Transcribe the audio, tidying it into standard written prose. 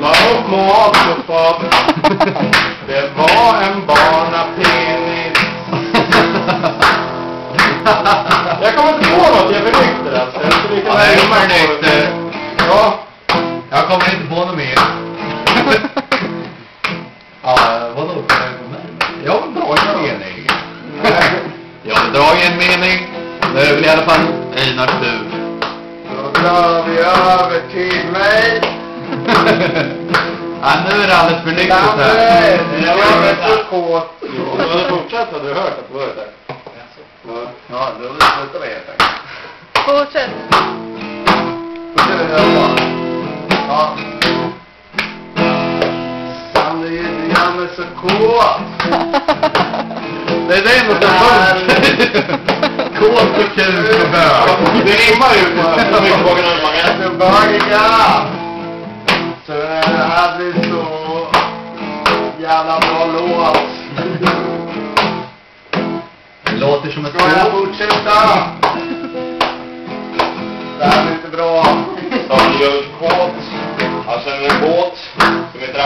La upp mat. Det var en barnapenis. Jag kommer inte på något, jag är för nykter alltså. Ja, jag är för nykter. Ja. Jag kommer inte på något mer. Ja, vadå? Jag vill dra en mening. Jag vill dra en mening. Nu är väl i alla fall Einars tur. Då drar vi över till mig. Ja, nu är det alldeles för nyktert här. Jag är så kåt. Du hade fortsatt, hade du hört att du var där? Ja, då vill jag sluta med helt enkelt. Fortsätt. Ja. Sandra Grann är så kåt. Det är det mot kåt och kul och bög. Det rimmar ju på mycket på grund av bögiga. Så det här blir så jävla bra låt. Det låter som ett ska jag fortsätta? Det här blir inte bra. Han gör kåt. Han känner en båt som heter